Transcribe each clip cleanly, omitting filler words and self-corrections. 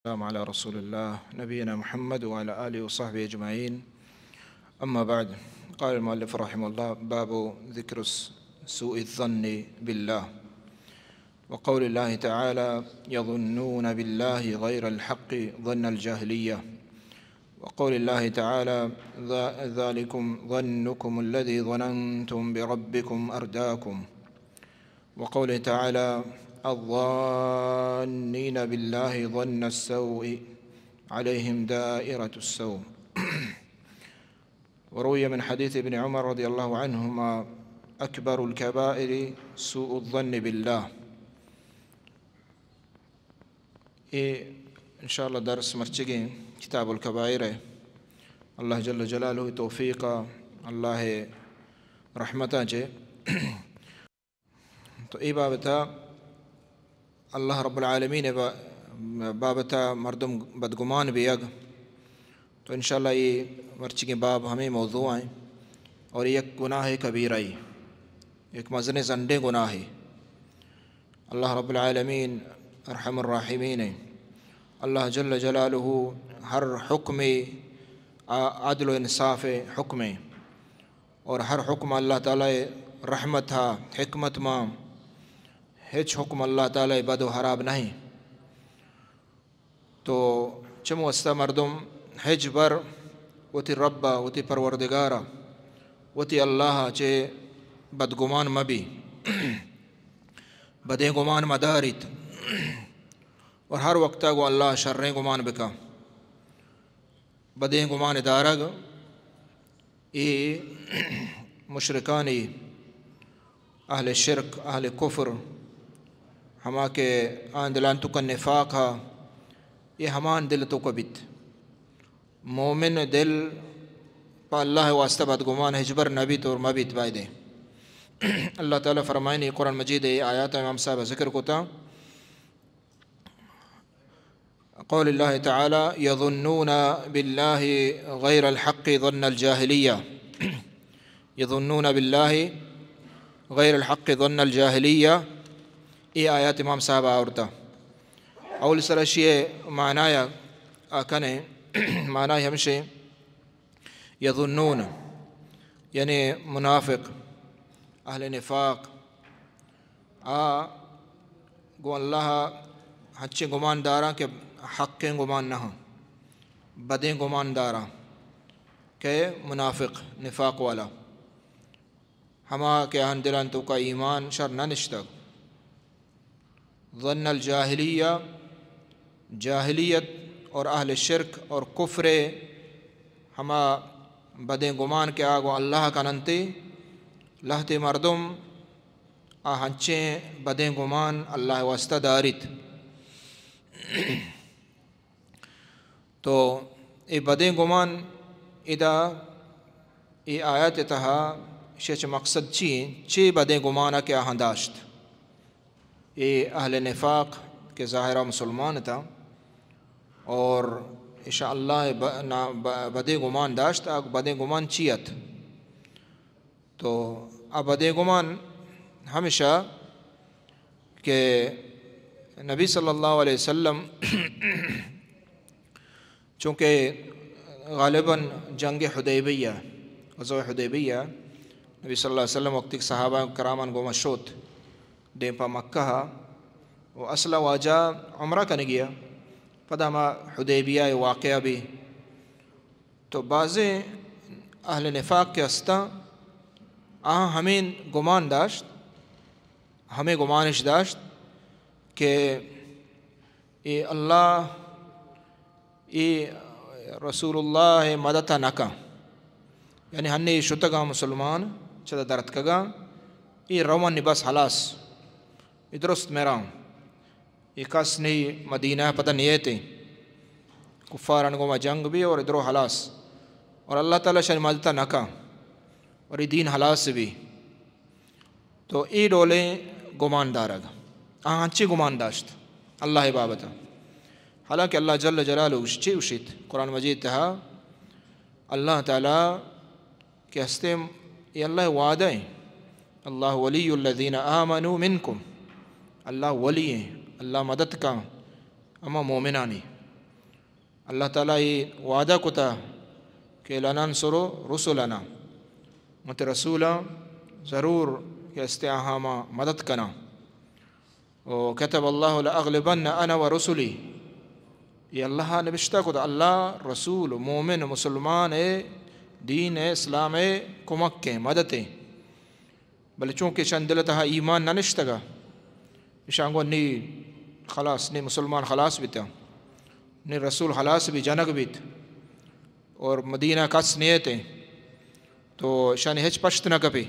السلام على رسول الله نبينا محمد وعلى آله وصحبه أجمعين. أما بعد، قال المؤلف رحمه الله: باب ذكر سوء الظن بالله، وقول الله تعالى: يظنون بالله غير الحق ظن الجاهلية، وقول الله تعالى: ذلكم ظنكم الذي ظننتم بربكم أرداكم، وقوله تعالى: الظانين بالله ظن السوء عليهم دائرة السوء. وروي من حديث ابن عمر رضي الله عنهما: أكبر الكبائر سوء الظن بالله. إن شاء الله درس مرچگیں کتاب الکبائر ہے. اللہ جل جلالہ توفیق اللہ رحمتہ چے تو ای بابتا اللہ رب العالمین بابتا مردم بدگمان بھی اگ تو انشاءاللہ یہ مرچگیں باب ہمیں موضوع ہیں. اور ایک گناہ کبیرہ، ایک مزن زنڈے گناہ ہے. اللہ رب العالمین ارحم الراحمین ہے. اللہ جل جلالہ ہر حکم عدل و انصاف حکم ہے، اور ہر حکم اللہ تعالی رحمت تھا حکمت ماں ہچ حکم اللہ تعالی بد و حراب نہیں. تو چمو استا مردم ہج بر وتی ربا وتی پروردگارا وتی اللہ چے بدگمان مبی بدے گمان مدارت، اور ہر وقتا گو اللہ شریں گمان بکا بدیں گمان دارگ. ای مشرکانی اہل شرک اہل کفر ہما کے آن دلان تو کا نفاق ہا، یہ ہمان دل تو کبت مومن دل پا اللہ واسطہ بدگمان ہجبر نبیت اور مبیت بائدے. اللہ تعالیٰ فرمائنی قرآن مجید آیات امام صاحب ذکر کو تا قول اللہ تعالی: یظنون باللہ غیر الحق ظن الجاہلیہ. یظنون باللہ غیر الحق ظن الجاہلیہ، یہ آیات امام صاحب آورتا. اول سرشی معنی آکنے معنی ہمشے یظنون یعنی منافق اہل نفاق گو اللہ ہچے گمان دارا کہ حقیں گمان نہ بدیں گمان دارا کہ منافق نفاق والا ہما کہ آن دلان تو کا ایمان شر نہ نشتگ. ظن الجاہلیہ جاہلیت اور اہل شرک اور کفر ہما بدیں گمان کے آگو اللہ کا ننتے لہتے مردم ہنچیں بدیں گمان اللہ واسطہ دارت. تو ای بدیں گمان ادا ای آیت تہا شیچ مقصد چی بدیں گمانہ کے آہاں داشت. یہ اہل نفاق کے ظاہرہ مسلمان تھا اور انشاءاللہ بدیں گمان داشت. بدیں گمان چیت تو بدیں گمان ہمیشہ کہ نبی صلی اللہ علیہ وسلم چونکہ غالباً جنگ حدیبیہ غزوہ حدیبیہ نبی صلی اللہ علیہ وسلم وقت صحابہ کرامان گو مشوت دیم پا مکہ وہ اصلہ واجہ عمرہ کرنے گیا پدا ما حدیبیہ واقعہ بھی. تو بعض اہل نفاق کے استا ہمیں گمان داشت ہمیں گمانش داشت کہ اے اللہ اے رسول اللہ مدد نکا، یعنی ہنی شتگا مسلمان چدا درد کگا یہ روان بس حلاس یہ درست میرا یہ کس نہیں مدینہ پتہ نہیں تھے کفار انگو میں جنگ بھی اور ادھرو حلاس اور اللہ تعالیٰ شاید مدد نکا اور یہ دین حلاس بھی. تو ای ڈولے گمان دارگ ہنچی گمان داشت اللہ بابتا. حالانکہ اللہ جل جلالہ اشچی اشیت قرآن مجید تہا اللہ تعالیٰ کہ ہستے یہ اللہ وعدہ ہے اللہ ولی الذین آمنوا منکم، اللہ ولی ہیں اللہ مدد کا اما مومنانی اللہ تعالیٰ یہ وعدہ کتا کہ لننصر رسلنا مت رسولا ضرور کہ استعہامہ مدد کنا وكتب الله لأغلبن أنا ورسلي یہ اللہ نبشتہ کتا اللہ رسول مومن مسلمان دین اسلام کمک کے مدد بلے چونکہ شان دلتها ایمان نہ نشتگا شانگو نی خلاص نی مسلمان خلاص بیتا نی رسول خلاص بھی جنگ بیت اور مدینہ کس نیتے تو شانی ہچ پشت نہ کپی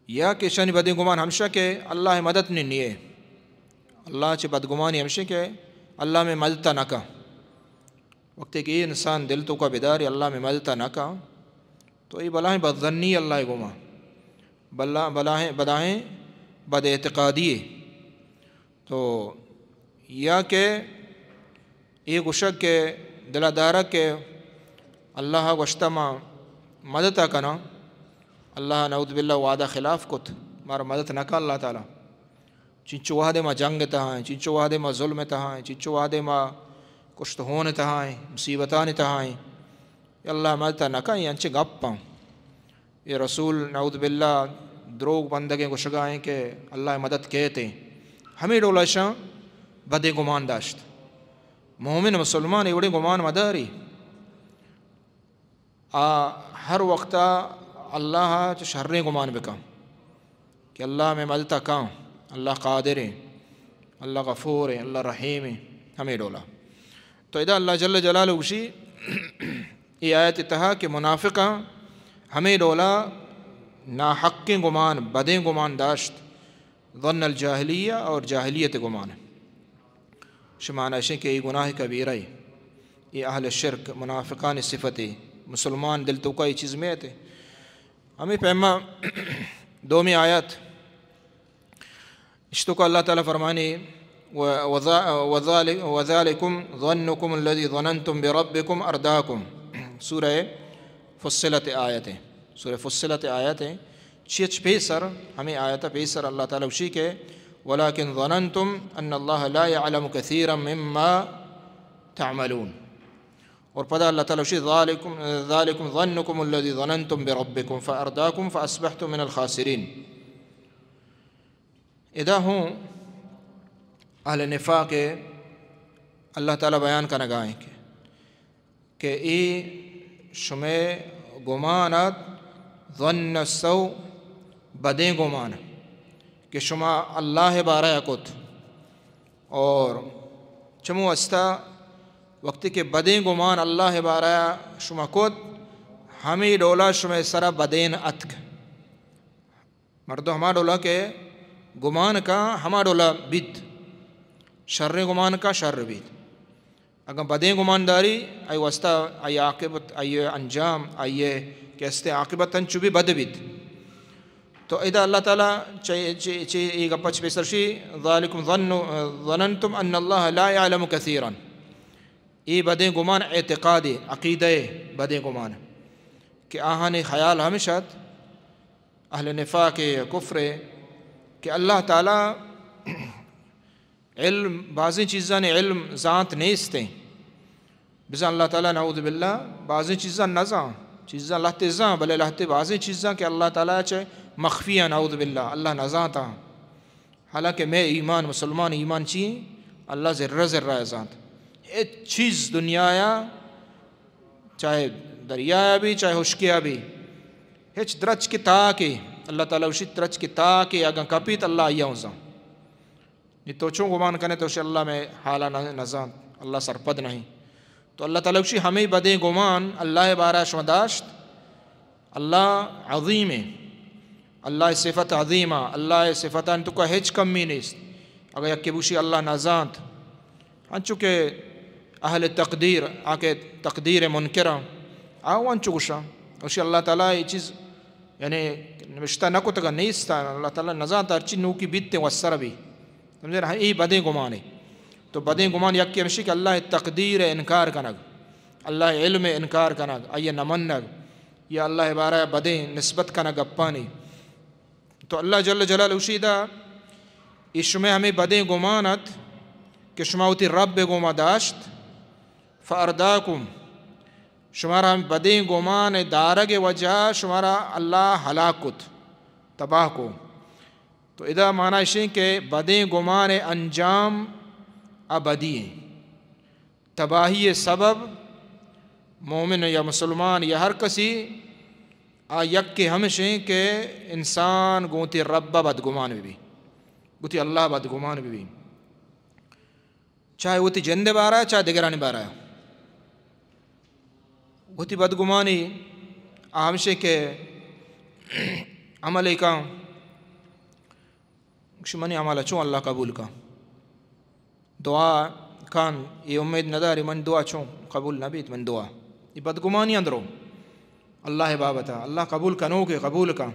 یا کہ شانی بدگمان ہمشہ کہ اللہ مدد نہیں نیے اللہ چھ بدگمانی ہمشہ کہ اللہ میں مددتا نہ کا وقت کہ یہ انسان دل تو کا بیداری اللہ میں مددتا نہ کا تو یہ بلاہیں بدظنی اللہ گما بلاہیں بد اعتقادی تو یا کہ یہ گشک کے دلہ دارہ کے اللہ گشتما مددتا کنا اللہ نعوذ باللہ وعدہ خلاف کت مارا مدد نہ کا اللہ تعالیٰ چنچو وعدے ما جنگ تہائیں چنچو وعدے ما ظلم تہائیں چنچو وعدے ما کشت ہون تہائیں مصیبتان تہائیں یا اللہ مدد نہ کا یہ انچے گپ پاؤں یہ رسول نعوذ باللہ دروگ بندگیں کو شگائیں کہ اللہ مدد کہتے ہمیں ڈولشاں بدے گمان داشت مومن مسلمان ایوڑے گمان مداری ہر وقت اللہ شریں گمان بکا کہ اللہ میں مددتا کام اللہ قادر ہے اللہ غفور ہے اللہ رحیم ہے ہمیں ڈولا تو اذا اللہ جل جلالہ وشی یہ آیت اتہا کہ منافقہ ہمیں ڈولا ناحق گمان بدیں گمان داشت ظن الجاہلیہ اور جاہلیت گمان شمانہ اشیں کہ یہ گناہ کبیرہ ہے یہ اہل شرک منافقان صفت ہے مسلمان دل تو کا یہ چیز میں آتے ہمیں پیما دومی آیات اشتو کا اللہ تعالیٰ فرمانی وَذَلِكُمْ ظَنُّكُمُ الَّذِي ظَنَنْتُمْ بِرَبِّكُمْ أَرْدَاكُمْ سورہ فصلت آیتیں سورہ فصلت آیتیں چیچ پیسر ہمیں آیتہ پیسر اللہ تعالیٰ وشی کے وَلَكِنْ ظَنَنْتُمْ أَنَّ اللَّهَ لَا يَعْلَمُ كَثِيرًا مِمَّا تَعْمَلُونَ اور پتہ اللہ تعالیٰ وشی ذَلِكُمْ ظَنُّكُمُ الَّذِي ظَنَنْتُمْ بِرَبِّكُمْ فَأَرْدَاكُمْ فَأَصْبَحْتُمْ مِنَ الْخَاسِرِينَ ادا ہوں اہل نفاق اللہ تعالیٰ بیان کا نگاہیں کہ ای شمع گمانت ظن السو بدیں گمان کہ شما اللہ بارہ کت اور چمو استا وقت کے بدیں گمان اللہ بارہ شما کت ہمیں ڈولا شمع سرا بدین اتک مردو ہما ڈولا کہ گمان کا ہما ڈولا بیت شر گمان کا شر بیت اگر بدیں گمانداری آئی وسطہ آئی عاقبت آئی انجام آئیے کہ استے عاقبتاً چوبی بد بیت تو اذا اللہ تعالیٰ ایک اپچ پیسرشی ذالکم ظننتم ان اللہ لا يعلم کثیرا ای بدیں گمان اعتقادی عقیدہ بدیں گمان کہ آہانے خیال ہمیشت اہل نفاق کفر کہ اللہ تعالیٰ علم بعضی چیزاں نے علم ذات نیستیں بزا اللہ تعالیٰ نعوذ باللہ بعضی چیزاں نزاں چیزاں لہتے زاں بلے لہتے بعضی چیزاں کہ اللہ تعالیٰ چاہے مخفیہ نعوذ باللہ اللہ نزاں تا حالانکہ میں ایمان مسلمان ایمان چیئیں اللہ ذرہ ذرہ ذات ایک چیز دنیا چاہے دریا بھی چاہے خشکیہ بھی ہچ درچ کی تاکہ اللہ تعالیٰ اسی درچ کی تاکہ اگر کپیت اللہ آئیہ ہوزاں یہ تو چون گمان کرنے تو اسے اللہ میں حالہ نزان اللہ سرپد نہیں تو اللہ تعالیٰ اسی ہمیں بدیں گمان اللہ بارہ شمداشت اللہ عظیم ہے اللہ صفت عظیمہ اللہ صفتان تو کا ہیچ کمی نہیں اگر یکی بوشی اللہ نزانت انچو کہ اہل تقدیر آکے تقدیر منکرہ آو انچو گوشا اسی اللہ تعالیٰ یہ چیز یعنی نوشتہ نکو تکا نیستا اللہ تعالیٰ نزانت ہرچی نوکی بیتتے وسر بھی سمجھے رہا یہ بدیں گمان ہے تو بدیں گمان یکی ہمشی کہ اللہ تقدیر انکار کنگ اللہ علم انکار کنگ آئیے نمنگ یا اللہ بارہ بدیں نسبت کنگ اپانی تو اللہ جل جلال اشیدہ اس شمع ہمیں بدیں گمانت کہ شما ہوتی رب گما داشت فارداکم شمارا بدیں گمان دارگ وجہ شمارا اللہ ہلاک کت تباہ کو. تو ادا معنی ہے کہ بدیں گمان انجام ابدی ہیں. تباہی سبب مومن یا مسلمان یا ہر کسی یک کے ہمشیں کہ انسان گوتی رب بدگمان بھی گوتی اللہ بدگمان بھی چاہے وہ تی جند بارا چاہے دگرانی بارا وہ تی بدگمانی ہمشیں کہ عمل کا منی عمل چون اللہ قبول کا دعا کان یہ امید نداری من دعا چون قبول نبیت من دعا یہ بدگمانی اندرو اللہ بابتا اللہ قبول کنو کہ قبول کا.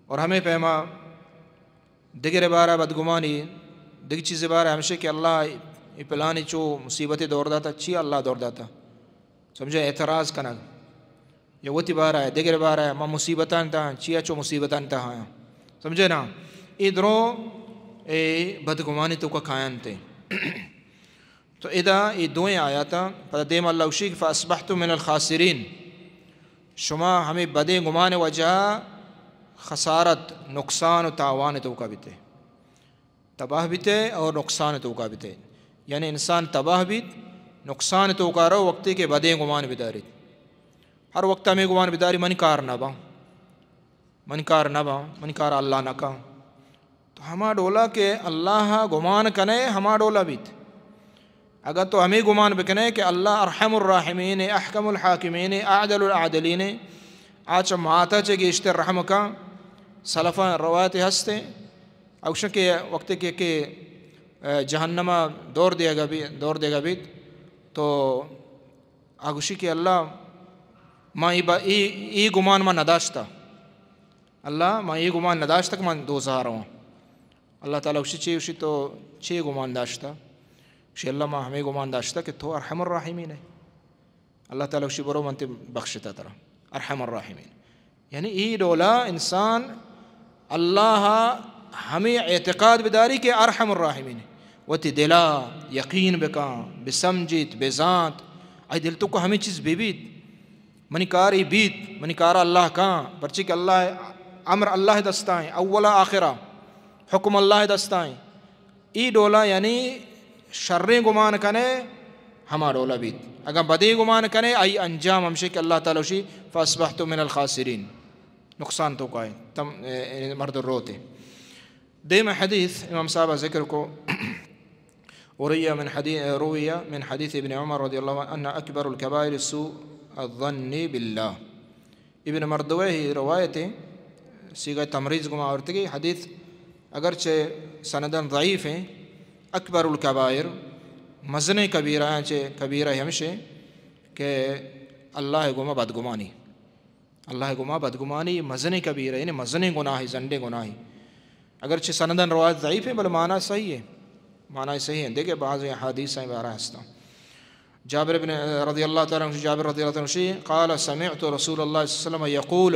اور ہمیں پیما دگر بارہ بدگمانی دیگر چیز بارہ ہمشہ کہ اللہ یہ پلانی چو مصیبت دور داتا چی اللہ دور داتا سمجھے اعتراض کنا یہ وتی بارہ ہے دگر بارہ ہے ماں مصیبتان تا چیا چو مصیبتان تا ہاں سمجھے نا ادھروں بدگمانی تو کا کھائن تے. تو ادا یہ دوئیں آیاتا پتہ دیم اللہ وشیک فاصبحتم من الخاسرین شما ہمیں بدیں گمان وجہ خسارت نقصان و تاوان تو کا بیتے تباہ بیتے اور نقصان تو کا بیتے. یعنی انسان تباہ بیت نقصان تو کا رو وقتی کے بدیں گمان بداری ہر وقت ہمیں گمان بداری منکار نہ با منکار اللہ نہ کا. تو ہما ڈولا کہ اللہ گمان کنے ہما ڈولا بیت اگر تو ہمیں گمان بکنے کہ اللہ ارحم الراحمین احکم الحاکمین اعدل العادلین آچ ماتا چے گیشتر رحم کا سلفہ روایت ہستے اوشن کے وقت کہ جہنمہ دور دے گا بیت تو آگوشی کہ اللہ ما ای گمان ما نداشتا اللہ ما ای گمان نداشتا کہ من دوزہ رہا ہوں. اللہ تعالیٰ اوشی تو چھ گمان داشتا شی اللہ ما ہمیں گمان داشتا کہ تو ارحم الراحمین ہے. اللہ تعالیٰ وشی برو منتے بخشتا ترا ارحم الراحمین. یعنی ای ڈولا انسان اللہ ہمیں اعتقاد بداری کہ ارحم الراحمین وتی دلا یقین بکا بسمجیت بذات آئی دل تو کو ہمیں چیز بیت منی کار ای بیت منی کارا اللہ کہاں پرچی کہ اللہ امر اللہ دستائیں اولا آخرہ حکم اللہ دستائیں ای ڈولا یعنی شریں گمان کنے ہما ڈولا بیت اگر بدیں گمان کنے آئی انجام ہمشے کہ اللہ تعالیٰ وشی فاصبحتم من الخاسرین نقصان تو کا ہے تم مرد روتے. دیم حدیث امام صاحبہ ذکر کو رویہ من حدیث ابن عمر رضی اللہ عنہ ان اکبر الکبائر سوء الظن باللہ. ابن مردوہ ہی روایتیں سیغہ تمریز گما عورت کی حدیث اگرچہ سندن ضعیف ہیں. اکبر الکبائر مزن کبیرہ چے کبیرہ ہمشے کہ اللہ گما بدگمانی مزن کبیرہ یعنی مزن گناہی زنڈے گناہی اگرچہ سندن روایت ضعیف ہے بل معنی صحیح ہے. دیکھیں بعض احادیث ہیں بارہ ہستا. جابر بن رضی اللہ تعالیٰ عنہ قال سمعت رسول اللہ صلی اللہ علیہ وسلم یقول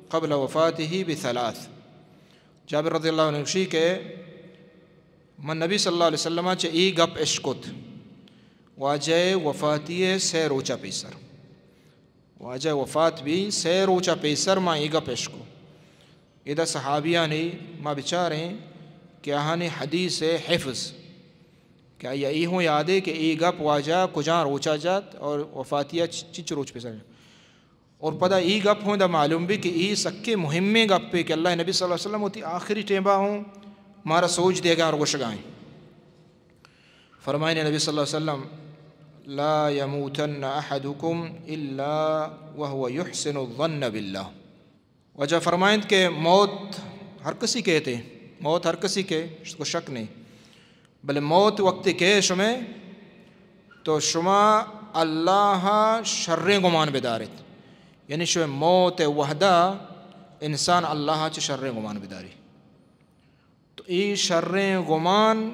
قبل وفاته بثلاث. جابر رضی اللہ عنہ کہ من نبی صلی اللہ علیہ وسلم چے ای گپ اشکت واجہ وفاتی سے روچا پیسر واجہ وفات بھی سے روچا پیسر ما ای گپ اشکو. ادھا صحابیہ نے ما بچاریں کہ آہانے حدیث حفظ کیا یہ ہوں یادے کہ ای گپ واجہ کجاں روچا جات اور وفاتیہ چچ روچ پیسر اور پتہ ای گپ ہوں دا معلوم بھی کہ ای سکے مہمے گپ پہ کہ اللہ نبی صلی اللہ علیہ وسلم ہوتی آخری ٹیمبا ہوں مارا سوچ دے گا اور گوشگائیں. فرمائے نبی صلی اللہ علیہ وسلم لا يموتن احدكم الا وهو يحسن الظن بالله. وجہ فرمائیں کہ موت ہر کسی کہتے موت ہر کسی کے اس کو شک نہیں بلے موت وقت کے شمیں تو شما اللہ شریں گمان بدارت یعنی شو موت وحدہ انسان اللہ چ شریں گمان بداری. تو ای شریں گمان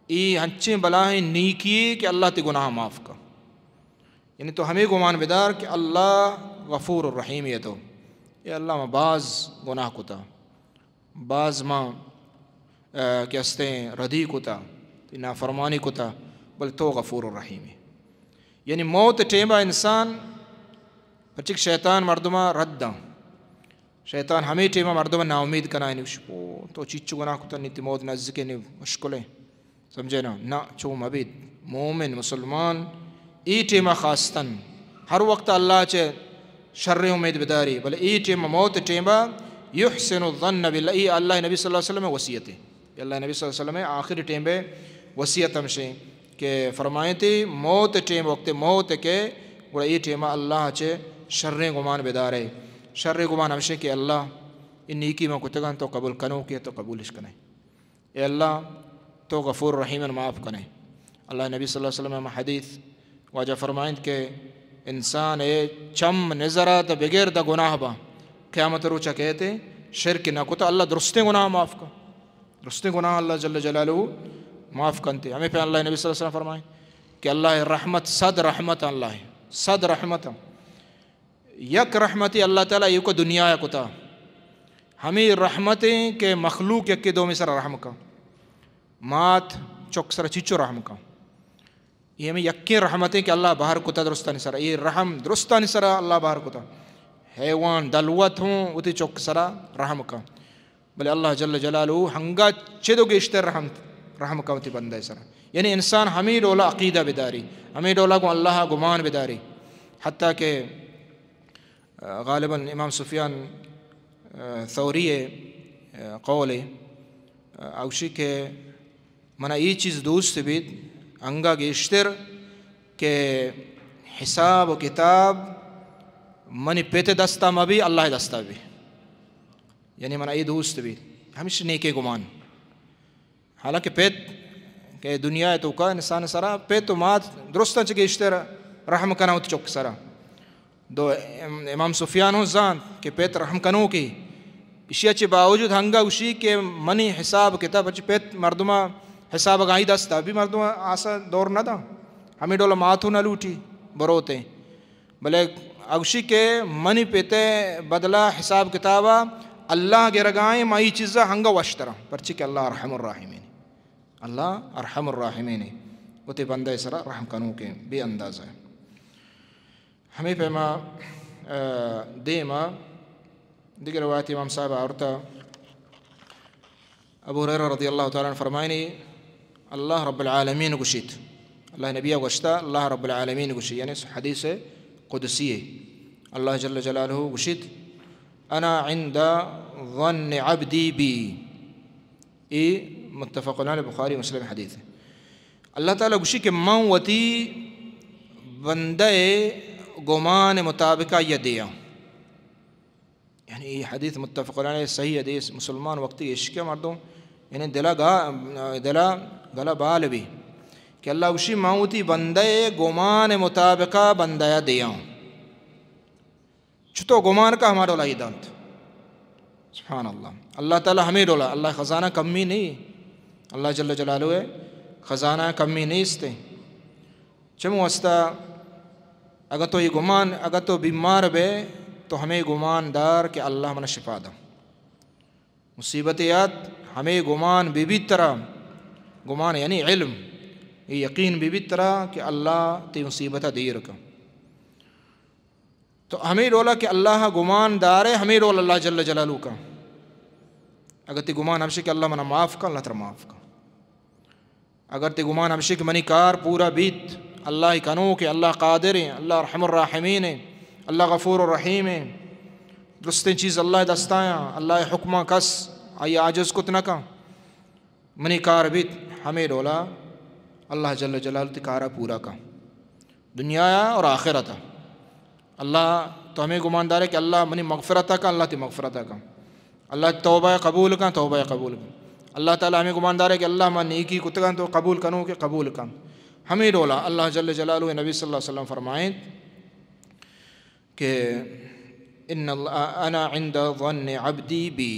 ای ہنچیں بلاہیں نیکی کہ اللہ تی گناہ معاف کا یعنی تو ہمیں گمان بدار کہ اللہ غفور الرحیم یہ تو یہ اللہ ما بعض گناہ کتا بعض ما کہستے ردی کتا نافرمانی کتا بل تو غفور الرحیم ہے. یعنی موت ٹیمہ انسان پچک شیطان مردمہ ردہ شیطان ہمیں ٹیمہ مردمہ نا امید کنا ہے تو چیچو گناہ کتا نیتی موت نزدیک نہیں مشکلیں سمجھے نا چو مبید مومن مسلمان ای ٹیمہ خاصتاً ہر وقت اللہ چے شر امید بداری بل ای ٹیمہ موت ٹیمہ یحسن الظن باللہ ای اللہ نبی صلی اللہ علیہ وسلم وصیت ہے اللہ نبی صلی اللہ علیہ وسلم آخری ٹیمہ وصیت ہمشیں کہ فرمائیں تھی موت ٹیم وقت موت کے گوڑا ای ٹیمہ اللہ چے شر گمان بدارے شر گمان ہمشیں کہ اللہ ان نیکی میں کتگان تو قبول کنو کیا تو قبولش کنے اے اللہ تو غفور رحیم معاف کنے اللہ نبی صلی اللہ علیہ وسلم حدیث واجہ فرمائیں کہ انسان چم نظرات بغیر دا گناہ با قیامت روچہ کہتے شرک نہ کتا اللہ درستے گناہ معاف کا درستے گناہ اللہ جل جلالہ معاف کنتے ہمیں پہ اللہ نبی صلی اللہ علیہ وسلم فرمائیں کہ اللہ رحمت صد رحمت اللہ ہے صد رحمت یک رحمتی اللہ تعالیٰ یہ کو دنیا کتا ہمیں رحمتیں کہ مخلوق یک کے دو میں سر رحم کا مات چک سر چچو رحم کا یہ ہمیں یکی رحمتیں کہ اللہ باہر کتا درستہ نسرا یہ رحم درستہ نسرا اللہ باہر کتا حیوان دلوت ہوں اتی چک سرا رحم کا بلے اللہ جل جلالہ ہنگا چیدو گے اشتر رحم کا اتی بندہ سرا یعنی انسان ہمیں ڈولا عقیدہ بداری ہمیں ڈولا کو اللہ گمان بداری حتیٰ کہ غالباً امام سفیان ثوری قول اوشی کے منہ ای چیز دوست بھی انگا گیشتر کہ حساب و کتاب منی پیتے دستا مبی اللہ دستا بھی یعنی منہ ای دوست بھی ہمیشہ نیکے گمان حالانکہ پیت کہ دنیا ہے تو کا انسان سرا پیت تو مات درستان چکے اشتر رحم کنا ہوتی چک سرا دو امام سفیان ہو زان کہ پیت رحم کنو کی اسی اچھے باوجود ہنگا اسی کہ منی حساب کتاب اچھے پیت مردمہ حساب گائی دستا بھی مردمہ آسا دور نہ دا ہمیں ڈولا ماتو نہ لوٹی بروتے بلے اگشی کے منی پیتے بدلا حساب کتابا اللہ کے رگائیں مائی چیزا ہنگا وشترا پرچی کہ اللہ ارحم الراحمین اللہ ارحم الراحمین وہ تے بندہ سرا رحم کنو کے بے انداز ہے ہمیں پیما دیما دیگر روایت امام صاحب عورتا ابو ہریرہ رضی اللہ تعالیٰ عنہ فرمائنی اللہ رب العالمین گشید اللہ نبیہ گشتا اللہ رب العالمین گشید یعنی حدیث قدسی ہے اللہ جل جلالہ گشید انا عند ظن عبدی بی یہ متفق علیہ بخاری مسلم حدیث ہے اللہ تعالیٰ گشید کہ موتی بندے گمان مطابقہ یہ دیا یعنی یہ حدیث متفق علیہ صحیح حدیث مسلمان وقتی عشق مردوں یعنی دلا گلا بال بھی کہ اللہ اسی موتی بندے گمان مطابقہ بندہ دیا چھتو گمان کا ہمارا ڈولا ہدایت سبحان اللہ اللہ تعالیٰ ہمیں ڈولا اللہ خزانہ کمی نہیں اللہ جل جلالہ ہے خزانہ کمی نہیں استے چمو استا اگر تو یہ گمان اگر تو بیمار بے تو ہمیں گمان دار کہ اللہ من شفا دا مصیبت یاد ہمیں گمان بھی طرح گمان یعنی علم یہ یقین بھی طرح کہ اللہ تی مصیبت دیر کا تو ہمیں رولا کہ اللہ گمان دار ہے ہمیں رول اللہ جل جلالہ کا اگر تی گمان ہمشی کہ اللہ منہ معاف کا اللہ تر معاف کا اگر تی گمان ہمشی کہ منی کار پورا بیت اللہ کنو کہ اللہ قادر ہے اللہ رحم الراحمین ہے اللہ غفور الرحیم ہے درستیں چیز اللہ دستایاں اللہ حکمہ کس آئی عاجز کتنا کا منی کار بیت ہمیں رولا اللہ جل جلالہ تی کارا پورا کا دنیا اور آخرت اللہ تو ہمیں گماندار ہے کہ اللہ منی مغفرت کا اللہ تی مغفرت کا اللہ توبہ قبول کا توبہ قبول کا اللہ تعالیٰ ہمیں گماندار ہے کہ اللہ من نیکی کتگان تو قبول کنو کہ قبول کا ہمیں ڈولا اللہ جل جلالہ نبی صلی اللہ علیہ وسلم فرمائیں کہ ان انا عند ظن عبدی بی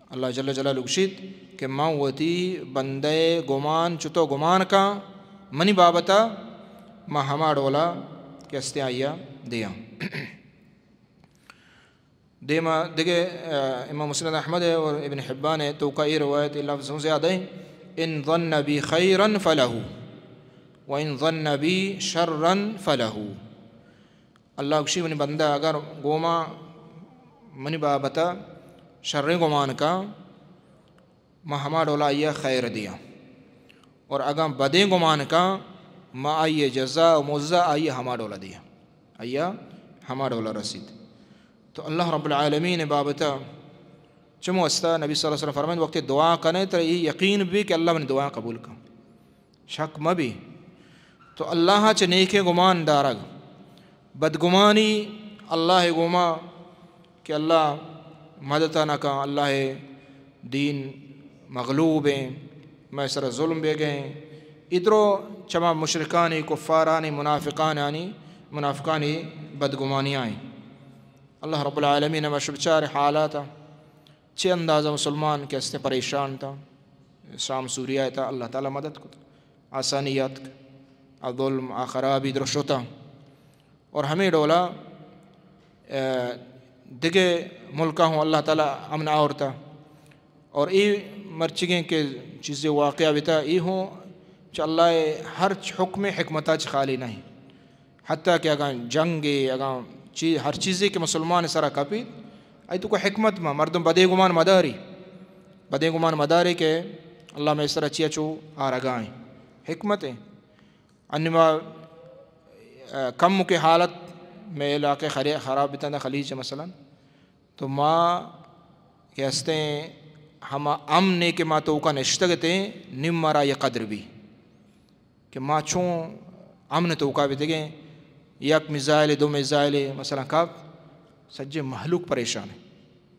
اللہ جل جلالہ گشید کہ موتی بندے گمان چتو گمان کا منی بابتا ما ہما ڈولا کہ استعایا دیا دیما دیگے امام مسند احمد ہے اور ابن حبان ہے تو کا یہ روایت لفظوں سے یاد ہے ان ظن بی خیرا فلہو وَإِن ظَنَّ بِي شَرًّا فَلَهُ. اللہ کشی منی بندہ اگر گوما منی بابتا شر گمان کا ما ہما ڈولا آئیے خیر دیا، اور اگر بدے گمان کا ما آئیے جزا و مزہ آئیے ہما ڈولا دیا، آئیے ہما ڈولا رسید. تو اللہ رب العالمین بابتا چمو استا نبی صلی اللہ علیہ وسلم فرمائیں وقت دعا کرنے تو یہ یقین بھی کہ اللہ من دعا قبول کا، شک مبی. تو اللہ چ نیک گمان دارگ بدگمانی اللہ گما کہ اللہ مدتا نہ کا، اللہ دین مغلوب ہیں، میں سر ظلم بے گئے ادرو چما مشرکانی کفارانی منافقانی بدگمانی آئیں. اللہ رب العالمین مشبچار حالات چھ اندازہ مسلمان کے استے پریشان تھا، شام سوریہ تھا، اللہ تعالیٰ مدد کو آسانیات ظلم خرابی درست ہوتا. اور ہمیں ڈولا دگے ملکہ ہوں اللہ تعالیٰ امن آورتا، اور ای مرچگیں کے چیزیں واقعہ بیتا ای ہوں چ اللہ ہر حکم حکمتہ چ خالی نہیں، حتیٰ کہ اگر جنگے اگر ہر چیزیں کہ مسلمان سرا کپی ای تو کو حکمت میں مردم بدے گمان مداری کہ اللہ میں اس طرح چیا چو آرگائیں حکمتیں. انما کم کے حالت میں علاقے خراب بیتا خلیج مثلا تو ماں کہ ہستے ہما امنے کے ماں تو کا نشتگتے نم مرا یہ قدر بھی کہ ماں چوں امن تو کا بیتے گئے یک میزائل دو میزائل مثلا کب سجے محلوق پریشان ہے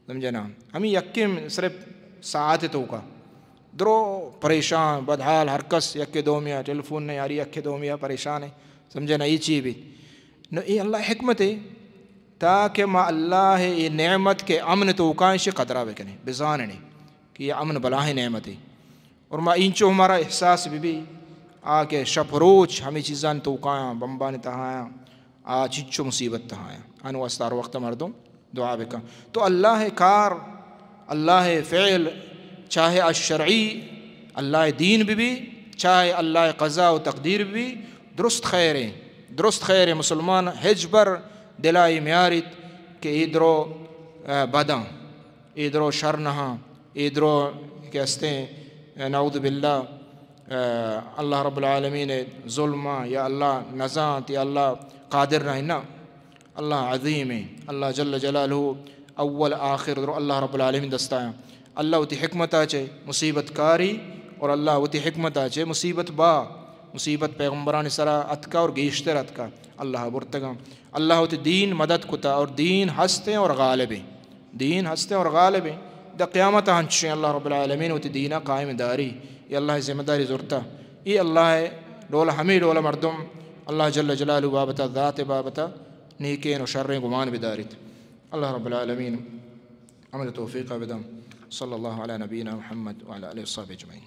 سمجھنا ہمیں یکیم صرف ساعت تو کا درو پریشان بدحال ہر کس یک دو میاں ٹیلیفون نہیں آ رہی یک دو میاں پریشان ہے سمجھنا یہ چیز بھی نو یہ اللہ حکمت ہے تاکہ ما اللہ یہ نعمت کے امن تو کائش قدرہ بکنے بزاننے کہ یہ امن بلاہ نعمت ہے. اور ما انچو ہمارا احساس بھی آکے شب روچ ہمیں چیزان تو کائیں بمبان تہایا چچو مصیبت تہایا انو استار وقت مردم دعا بکا. تو اللہ کار اللہ فعل چاہے الشرعی اللہ دین بھی چاہے اللہ قضاء و تقدیر بھی درست خیر مسلمان حجبر دلائی میارت کہ ادرو بداں ادرو شرنہاں ادرو کہ استے نعوذ باللہ اللہ رب العالمین ظلمہ یا اللہ نزانت یا اللہ قادر رہنا اللہ عظیم ہے اللہ جل جلالہ اول آخر درو اللہ رب العالمین دستایا اللہ وتی حکمت آچے مصیبت کاری اور اللہ وتی حکمت آچے مصیبت پیغمبران سرا اتکا اور گیشتر اتکا اللہ برتگا اللہ وتی دین مدد کتا اور دین ہستے اور غالب ہیں دا قیامت ہنچیں اللہ رب العالمین وتی دینہ قائم داری یہ اللہ ذمہ داری ضرورتا یہ اللہ ڈولا ہمیں ڈولا مردم اللہ جل جلالہ بابتا ذات بابتا نیکین و شرین گمان بدارت. اللہ رب العالمین عمل توفیق بدم. صلی اللہ علی نبینا محمد وعلی آلہ وصحبہ اجمعین.